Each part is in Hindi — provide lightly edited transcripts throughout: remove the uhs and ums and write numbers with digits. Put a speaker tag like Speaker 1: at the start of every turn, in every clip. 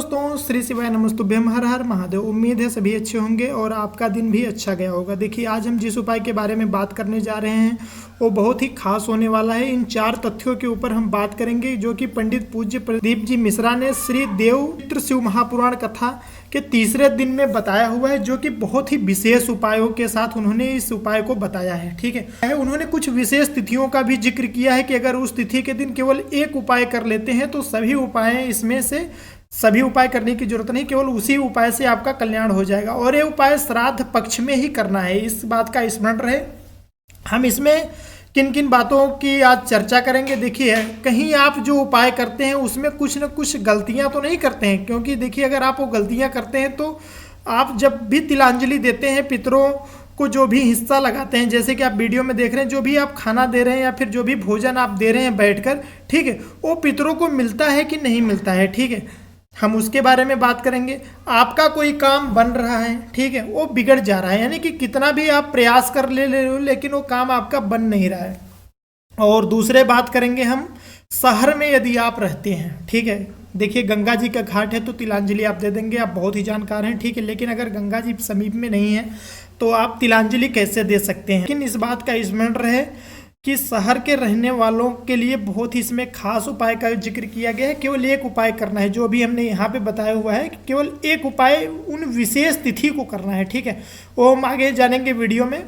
Speaker 1: दोस्तों, श्री शिवाय नमस्तुभ्यम, हर हर महादेव। उम्मीद है सभी अच्छे होंगे और आपका दिन भी अच्छा गया होगा। देखिए, आज हम जिस उपाय के बारे में बात करने जा रहे हैं वो बहुत ही खास होने वाला है। इन 4 तथ्यों के ऊपर हम बात करेंगे जो कि पंडित पूज्य प्रदीप जी मिश्रा ने श्री देव शिव महापुराण कथा के तीसरे दिन में बताया हुआ है, जो कि बहुत ही विशेष उपायों के साथ उन्होंने इस उपाय को बताया है। ठीक है, उन्होंने कुछ विशेष तिथियों का भी जिक्र किया है कि अगर उस तिथि के दिन केवल एक उपाय कर लेते हैं तो सभी उपाय इसमें से सभी उपाय करने की जरूरत नहीं, केवल उसी उपाय से आपका कल्याण हो जाएगा। और ये उपाय श्राद्ध पक्ष में ही करना है, इस बात का स्मरण रहे। हम इसमें किन किन बातों की आज चर्चा करेंगे। देखिए, कहीं आप जो उपाय करते हैं उसमें कुछ न कुछ गलतियां तो नहीं करते हैं, क्योंकि देखिए अगर आप वो गलतियां करते हैं तो आप जब भी तिलांजलि देते हैं, पितरों को जो भी हिस्सा लगाते हैं, जैसे कि आप वीडियो में देख रहे हैं, जो भी आप खाना दे रहे हैं या फिर जो भी भोजन आप दे रहे हैं बैठकर, ठीक है, वो पितरों को मिलता है कि नहीं मिलता है। ठीक है, हम उसके बारे में बात करेंगे। आपका कोई काम बन रहा है, ठीक है, वो बिगड़ जा रहा है, यानी कि कितना भी आप प्रयास कर ले रहे हो लेकिन वो काम आपका बन नहीं रहा है। और दूसरे बात करेंगे हम, शहर में यदि आप रहते हैं, ठीक है, देखिए गंगा जी का घाट है तो तिलांजलि आप दे देंगे, आप बहुत ही जानकार हैं, ठीक है, लेकिन अगर गंगा जी समीप में नहीं है तो आप तिलांजलि कैसे दे सकते हैं। लेकिन इस बात का स्मरण रहे कि शहर के रहने वालों के लिए बहुत ही इसमें खास उपाय का जिक्र किया गया है। केवल एक उपाय करना है, जो भी हमने यहाँ पे बताया हुआ है कि केवल एक उपाय उन विशेष तिथि को करना है। ठीक है, वो हम आगे जानेंगे वीडियो में।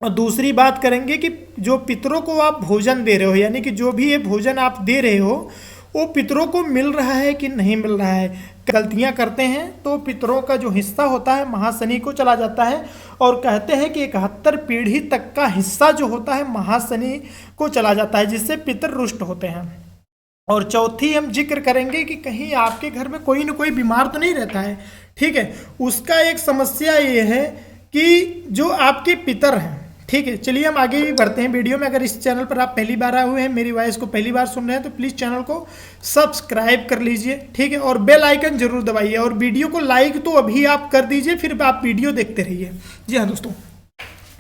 Speaker 1: और दूसरी बात करेंगे कि जो पितरों को आप भोजन दे रहे हो, यानी कि जो भी ये भोजन आप दे रहे हो वो पितरों को मिल रहा है कि नहीं मिल रहा है। गलतियां करते हैं तो पितरों का जो हिस्सा होता है महाशनि को चला जाता है, और कहते हैं कि 71 पीढ़ी तक का हिस्सा जो होता है महाशनि को चला जाता है, जिससे पितर रुष्ट होते हैं। और चौथी हम जिक्र करेंगे कि कहीं आपके घर में कोई न कोई बीमार तो नहीं रहता है। ठीक है, उसका एक समस्या ये है कि जो आपके पितर हैं, ठीक है, चलिए हम आगे भी बढ़ते हैं वीडियो में। अगर इस चैनल पर आप पहली बार आए हुए हैं, मेरी वॉइस को पहली बार सुन रहे हैं, तो प्लीज़ चैनल को सब्सक्राइब कर लीजिए, ठीक है, और बेल आइकन जरूर दबाइए, और वीडियो को लाइक तो अभी आप कर दीजिए, फिर आप वीडियो देखते रहिए। जी हाँ दोस्तों,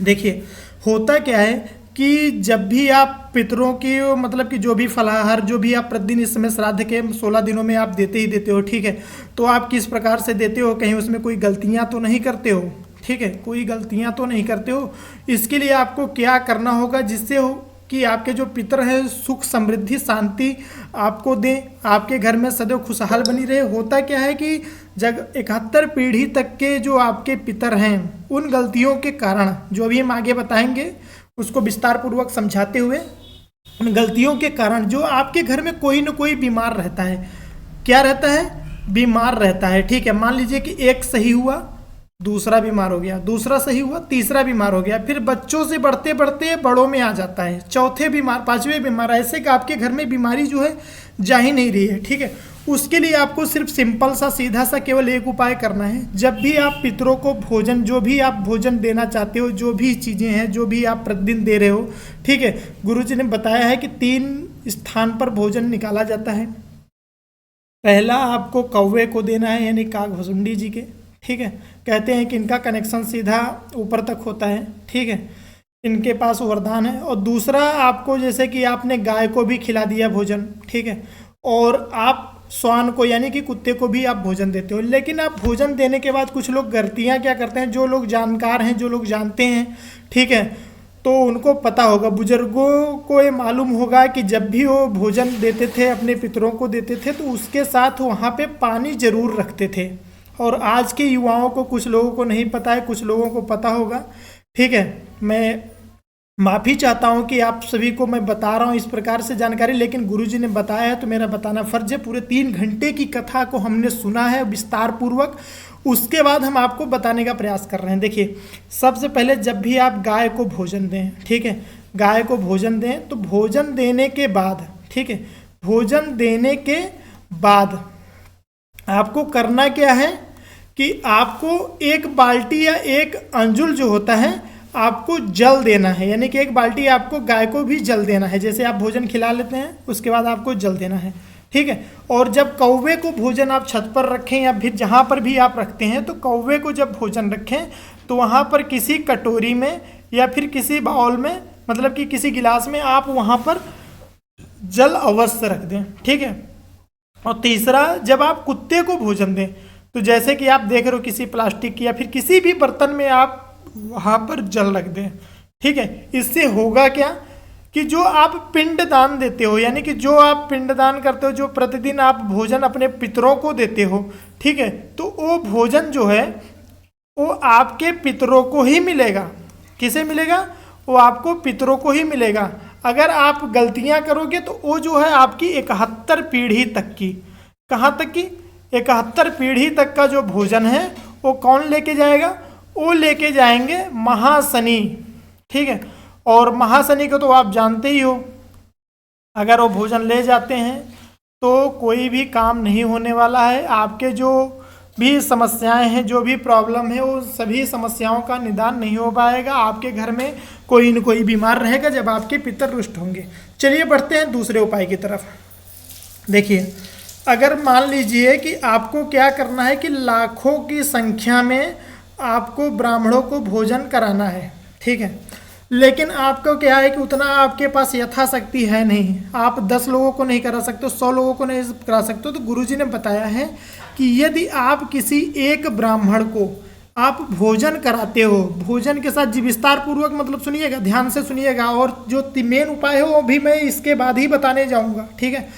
Speaker 1: देखिए होता क्या है कि जब भी आप पितरों की मतलब कि जो भी फलाहार जो भी आप प्रतिदिन इस समय श्राद्ध के 16 दिनों में आप देते ही देते हो, ठीक है, तो आप किस प्रकार से देते हो, कहीं उसमें कोई गलतियाँ तो नहीं करते हो, ठीक है, कोई गलतियां तो नहीं करते हो। इसके लिए आपको क्या करना होगा जिससे हो कि आपके जो पितर हैं सुख समृद्धि शांति आपको दें, आपके घर में सदैव खुशहाल बनी रहे। होता क्या है कि जब 71 पीढ़ी तक के जो आपके पितर हैं, उन गलतियों के कारण, जो भी हम आगे बताएंगे उसको विस्तार पूर्वक समझाते हुए, उन गलतियों के कारण जो आपके घर में कोई न कोई बीमार रहता है। क्या रहता है? बीमार रहता है। ठीक है, मान लीजिए कि एक सही हुआ, दूसरा बीमार हो गया, दूसरा सही हुआ, तीसरा बीमार हो गया, फिर बच्चों से बढ़ते बढ़ते बड़ों में आ जाता है, चौथे बीमार, पांचवें बीमार, ऐसे कि आपके घर में बीमारी जो है जा ही नहीं रही है। ठीक है, उसके लिए आपको सिर्फ सिंपल सा सीधा सा केवल एक उपाय करना है। जब भी आप पितरों को भोजन, जो भी आप भोजन देना चाहते हो, जो भी चीज़ें हैं जो भी आप प्रतिदिन दे रहे हो, ठीक है, गुरुजी ने बताया है कि 3 स्थान पर भोजन निकाला जाता है। पहला आपको कौवे को देना है, यानी कागभुसुंडी जी के, ठीक है, कहते हैं कि इनका कनेक्शन सीधा ऊपर तक होता है, ठीक है, इनके पास वरदान है। और दूसरा आपको, जैसे कि आपने गाय को भी खिला दिया भोजन, ठीक है, और आप श्वान को यानी कि कुत्ते को भी आप भोजन देते हो, लेकिन आप भोजन देने के बाद कुछ लोग गलतियां क्या करते हैं, जो लोग जानकार हैं, जो लोग जानते हैं, ठीक है, तो उनको पता होगा, बुजुर्गों को ये मालूम होगा कि जब भी वो भोजन देते थे, अपने पितरों को देते थे, तो उसके साथ वहाँ पे पानी जरूर रखते थे। और आज के युवाओं को, कुछ लोगों को नहीं पता है, कुछ लोगों को पता होगा, ठीक है, मैं माफ़ी चाहता हूं कि आप सभी को मैं बता रहा हूं इस प्रकार से जानकारी, लेकिन गुरुजी ने बताया है तो मेरा बताना फर्ज है। पूरे 3 घंटे की कथा को हमने सुना है विस्तार पूर्वक, उसके बाद हम आपको बताने का प्रयास कर रहे हैं। देखिए, सबसे पहले जब भी आप गाय को भोजन दें, ठीक है, गाय को भोजन दें, तो भोजन देने के बाद, ठीक है, भोजन देने के बाद आपको करना क्या है कि आपको एक बाल्टी या एक अंजुल जो होता है आपको जल देना है, यानी कि एक बाल्टी आपको गाय को भी जल देना है। जैसे आप भोजन खिला लेते हैं उसके बाद आपको जल देना है, ठीक है। और जब कौवे को भोजन आप छत पर रखें या फिर जहाँ पर भी आप रखते हैं, तो कौवे को जब भोजन रखें तो वहाँ पर किसी कटोरी में या फिर किसी बाउल में, मतलब कि किसी गिलास में आप वहाँ पर जल अवश्य रख दें, ठीक है। और तीसरा, जब आप कुत्ते को भोजन दें तो जैसे कि आप देख रहे हो किसी प्लास्टिक की या फिर किसी भी बर्तन में आप वहाँ पर जल रख दें, ठीक है। इससे होगा क्या कि जो आप पिंड दान देते हो, यानी कि जो आप पिंड दान करते हो, जो प्रतिदिन आप भोजन अपने पितरों को देते हो, ठीक है, तो वो भोजन जो है वो आपके पितरों को ही मिलेगा। किसे मिलेगा? वो आपको पितरों को ही मिलेगा। अगर आप गलतियां करोगे तो वो जो है आपकी 71 पीढ़ी तक की, कहाँ तक की? 71 पीढ़ी तक का जो भोजन है वो कौन लेके जाएगा? वो लेके जाएंगे महाशनि, ठीक है। और महाशनि को तो आप जानते ही हो, अगर वो भोजन ले जाते हैं तो कोई भी काम नहीं होने वाला है। आपके जो भी समस्याएं हैं, जो भी प्रॉब्लम है, वो सभी समस्याओं का निदान नहीं हो पाएगा। आपके घर में कोई न कोई बीमार रहेगा जब आपके पितर रुष्ट होंगे। चलिए बढ़ते हैं दूसरे उपाय की तरफ। देखिए, अगर मान लीजिए कि आपको क्या करना है कि लाखों की संख्या में आपको ब्राह्मणों को भोजन कराना है, ठीक है, लेकिन आपको क्या है कि उतना आपके पास यथाशक्ति है नहीं। आप 10 लोगों को नहीं करा सकते, 100 लोगों को नहीं करा सकते। तो गुरुजी ने बताया है कि यदि आप किसी एक ब्राह्मण को आप भोजन कराते हो, भोजन के साथ जी विस्तार पूर्वक मतलब सुनिएगा, ध्यान से सुनिएगा, और जो मेन उपाय है वो भी मैं इसके बाद ही बताने जाऊंगा, ठीक है।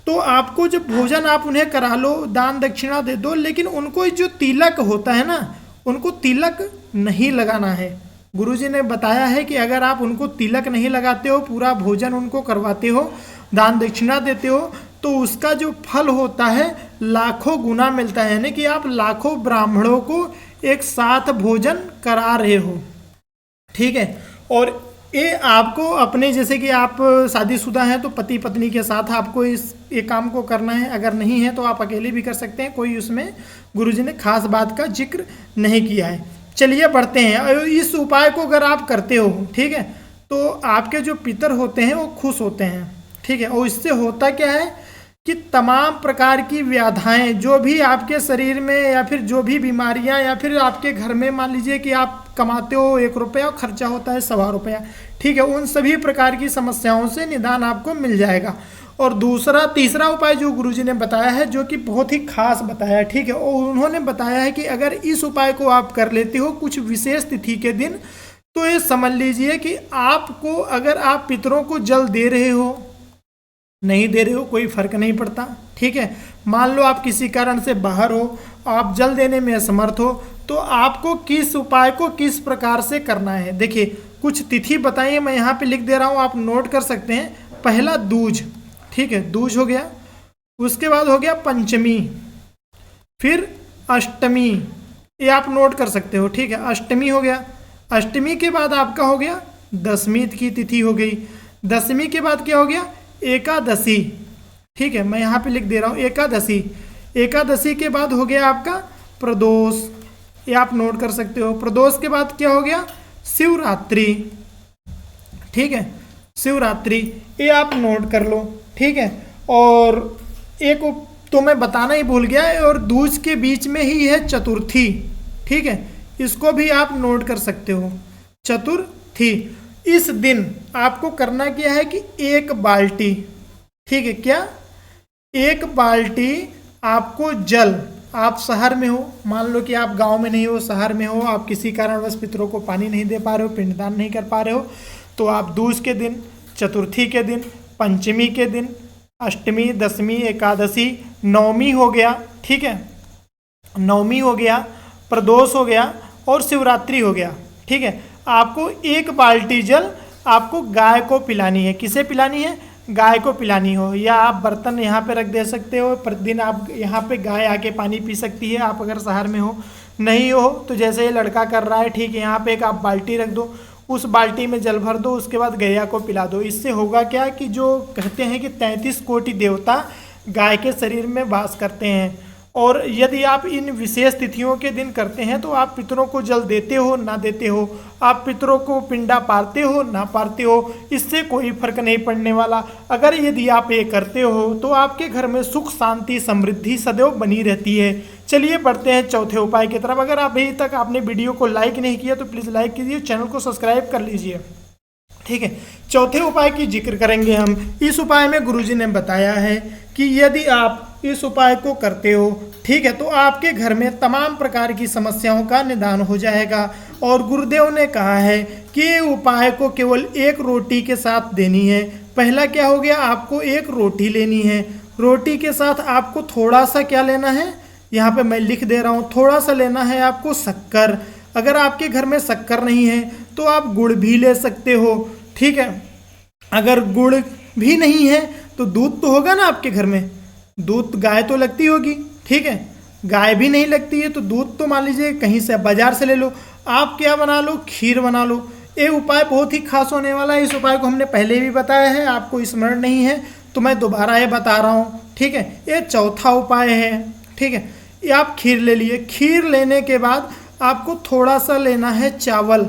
Speaker 1: तो आपको जब भोजन आप उन्हें करा लो, दान दक्षिणा दे दो, लेकिन उनको जो तिलक होता है ना, उनको तिलक नहीं लगाना है। गुरुजी ने बताया है कि अगर आप उनको तिलक नहीं लगाते हो, पूरा भोजन उनको करवाते हो, दान दक्षिणा देते हो, तो उसका जो फल होता है लाखों गुना मिलता है। यानी कि आप लाखों ब्राह्मणों को एक साथ भोजन करा रहे हो, ठीक है। और ये आपको अपने, जैसे कि आप शादीशुदा हैं तो पति पत्नी के साथ आपको ये काम को करना है। अगर नहीं है तो आप अकेले भी कर सकते हैं, कोई उसमें गुरुजी ने खास बात का जिक्र नहीं किया है। चलिए बढ़ते हैं। इस उपाय को अगर आप करते हो, ठीक है, तो आपके जो पितर होते हैं वो खुश होते हैं, ठीक है। और इससे होता क्या है कि तमाम प्रकार की व्याधाएं जो भी आपके शरीर में, या फिर जो भी बीमारियां, या फिर आपके घर में मान लीजिए कि आप कमाते हो 1 रुपया और खर्चा होता है 1.25 रुपया, ठीक है, उन सभी प्रकार की समस्याओं से निदान आपको मिल जाएगा। और तीसरा उपाय जो गुरुजी ने बताया है, जो कि बहुत ही खास बताया है, ठीक है, और उन्होंने बताया है कि अगर इस उपाय को आप कर लेते हो कुछ विशेष तिथि के दिन, तो ये समझ लीजिए कि आपको, अगर आप पितरों को जल दे रहे हो, नहीं दे रहे हो, कोई फर्क नहीं पड़ता, ठीक है। मान लो आप किसी कारण से बाहर हो, आप जल देने में असमर्थ हो, तो आपको किस उपाय को किस प्रकार से करना है। देखिए, कुछ तिथि बताइए, मैं यहाँ पे लिख दे रहा हूँ, आप नोट कर सकते हैं। पहला दूज, ठीक है, दूज हो गया। उसके बाद हो गया पंचमी, फिर अष्टमी, ये आप नोट कर सकते हो, ठीक है, अष्टमी हो गया। अष्टमी के बाद आपका हो गया दशमी की तिथि हो गई। दशमी के बाद क्या हो गया? एकादशी, ठीक है, मैं यहाँ पे लिख दे रहा हूँ एकादशी। एकादशी के बाद हो गया आपका प्रदोष, ये आप नोट कर सकते हो। प्रदोष के बाद क्या हो गया? शिवरात्रि, ठीक है, शिवरात्रि, ये आप नोट कर लो, ठीक है। और एक तो मैं बताना ही भूल गया, और दूज के बीच में ही है चतुर्थी, ठीक है, इसको भी आप नोट कर सकते हो, चतुर्थी। इस दिन आपको करना क्या है कि 1 बाल्टी, ठीक है, क्या 1 बाल्टी आपको जल, आप शहर में हो, मान लो कि आप गांव में नहीं हो, शहर में हो, आप किसी कारणवश पितरों को पानी नहीं दे पा रहे हो, पिंडदान नहीं कर पा रहे हो, तो आप दूज के दिन, चतुर्थी के दिन, पंचमी के दिन, अष्टमी, दशमी, एकादशी, नवमी हो गया, ठीक है, नवमी हो गया, प्रदोष हो गया और शिवरात्रि हो गया, ठीक है। आपको 1 बाल्टी जल आपको गाय को पिलानी है। किसे पिलानी है? गाय को पिलानी हो, या आप बर्तन यहाँ पे रख दे सकते हो, प्रतिदिन आप यहाँ पे गाय आके पानी पी सकती है, आप अगर शहर में हो। नहीं हो तो जैसे ये लड़का कर रहा है, ठीक है, यहाँ पे एक आप बाल्टी रख दो, उस बाल्टी में जल भर दो, उसके बाद गैया को पिला दो। इससे होगा क्या कि जो कहते हैं कि 33 कोटि देवता गाय के शरीर में वास करते हैं। और यदि आप इन विशेष तिथियों के दिन करते हैं तो आप पितरों को जल देते हो ना देते हो, आप पितरों को पिंडा पारते हो ना पारते हो, इससे कोई फर्क नहीं पड़ने वाला। अगर यदि आप ये करते हो तो आपके घर में सुख शांति समृद्धि सदैव बनी रहती है। चलिए बढ़ते हैं चौथे उपाय की तरफ। अगर अभी तक आपने वीडियो को लाइक नहीं किया तो प्लीज़ लाइक कीजिए, चैनल को सब्सक्राइब कर लीजिए, ठीक है। चौथे उपाय की जिक्र करेंगे हम। इस उपाय में गुरुजी ने बताया है कि यदि आप इस उपाय को करते हो, ठीक है, तो आपके घर में तमाम प्रकार की समस्याओं का निदान हो जाएगा। और गुरुदेव ने कहा है कि ये उपाय को केवल एक रोटी के साथ देनी है। पहला क्या हो गया, आपको एक रोटी लेनी है, रोटी के साथ आपको थोड़ा सा क्या लेना है, यहाँ पे मैं लिख दे रहा हूँ, थोड़ा सा लेना है आपको शक्कर। अगर आपके घर में शक्कर नहीं है तो आप गुड़ भी ले सकते हो, ठीक है। अगर गुड़ भी नहीं है तो दूध तो होगा ना आपके घर में, दूध गाय तो लगती होगी, ठीक है, गाय भी नहीं लगती है तो दूध तो मान लीजिए कहीं से बाजार से ले लो। आप क्या बना लो, खीर बना लो। ये उपाय बहुत ही खास होने वाला है। इस उपाय को हमने पहले भी बताया है, आपको स्मरण नहीं है तो मैं दोबारा ये बता रहा हूँ, ठीक है। ये चौथा उपाय है, ठीक है। ये आप खीर ले लिए, खीर लेने के बाद आपको थोड़ा सा लेना है चावल।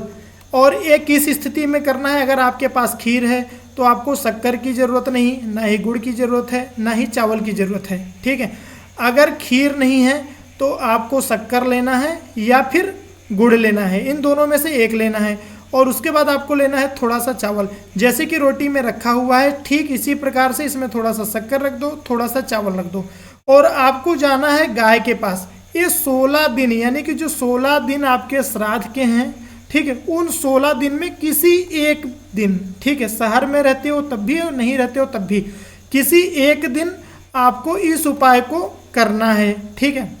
Speaker 1: और ये किस स्थिति में करना है, अगर आपके पास खीर है तो आपको शक्कर की ज़रूरत नहीं, ना ही गुड़ की ज़रूरत है, ना ही चावल की ज़रूरत है, ठीक है। अगर खीर नहीं है तो आपको शक्कर लेना है या फिर गुड़ लेना है, इन दोनों में से एक लेना है। और उसके बाद आपको लेना है थोड़ा सा चावल, जैसे कि रोटी में रखा हुआ है ठीक इसी प्रकार से इसमें थोड़ा सा शक्कर रख दो, थोड़ा सा चावल रख दो। और आपको जाना है गाय के पास। ये 16 दिन, यानी कि जो 16 दिन आपके श्राद्ध के हैं, ठीक है, उन 16 दिन में किसी एक दिन, ठीक है, शहर में रहते हो तब भी और नहीं रहते हो तब भी, किसी एक दिन आपको इस उपाय को करना है, ठीक है।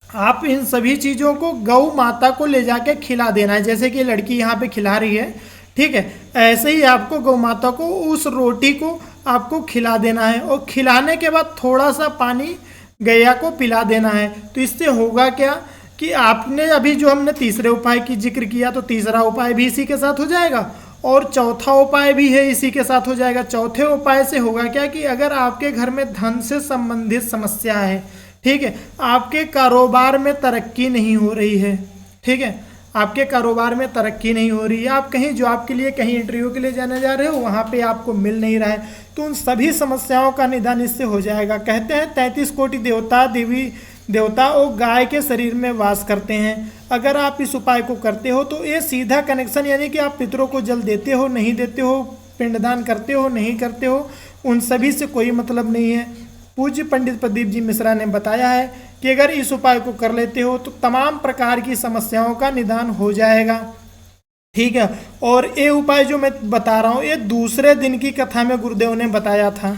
Speaker 1: आप इन सभी चीज़ों को गौ माता को ले जाके खिला देना है, जैसे कि लड़की यहाँ पे खिला रही है, ठीक है, ऐसे ही आपको गौ माता को उस रोटी को आपको खिला देना है। और खिलाने के बाद थोड़ा सा पानी गैया को पिला देना है। तो इससे होगा क्या कि आपने अभी जो हमने तीसरे उपाय की जिक्र किया, तो तीसरा उपाय भी इसी के साथ हो जाएगा और चौथा उपाय भी है इसी के साथ हो जाएगा। चौथे उपाय से होगा क्या कि अगर आपके घर में धन से संबंधित समस्या है, ठीक है, आपके कारोबार में तरक्की नहीं हो रही है, ठीक है, आपके कारोबार में तरक्की नहीं हो रही है, आप कहीं जॉब के लिए, कहीं इंटरव्यू के लिए जाने जा रहे हो, वहाँ पे आपको मिल नहीं रहा है, तो उन सभी समस्याओं का निदान इससे हो जाएगा। कहते हैं 33 कोटि देवता देवी देवता और गाय के शरीर में वास करते हैं। अगर आप इस उपाय को करते हो तो ये सीधा कनेक्शन, यानी कि आप पितरों को जल देते हो नहीं देते हो, पिंडदान करते हो नहीं करते हो, उन सभी से कोई मतलब नहीं है। पूज्य पंडित प्रदीप जी मिश्रा ने बताया है कि अगर इस उपाय को कर लेते हो तो तमाम प्रकार की समस्याओं का निदान हो जाएगा, ठीक है। और ये उपाय जो मैं बता रहा हूँ ये दूसरे दिन की कथा में गुरुदेव ने बताया था,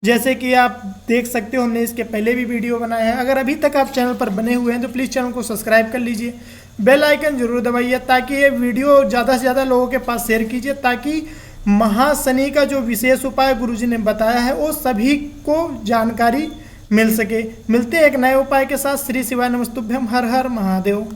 Speaker 1: जैसे कि आप देख सकते हो, हमने इसके पहले भी वीडियो बनाया है। अगर अभी तक आप चैनल पर बने हुए हैं तो प्लीज़ चैनल को सब्सक्राइब कर लीजिए, बेल आइकन जरूर दबाइए ताकि ये वीडियो ज़्यादा से ज़्यादा लोगों के पास शेयर कीजिए, ताकि महाशनि का जो विशेष उपाय गुरुजी ने बताया है वो सभी को जानकारी मिल सके। मिलते हैं एक नए उपाय के साथ। श्री शिवाय नमस्तुभ्यम। हर हर महादेव।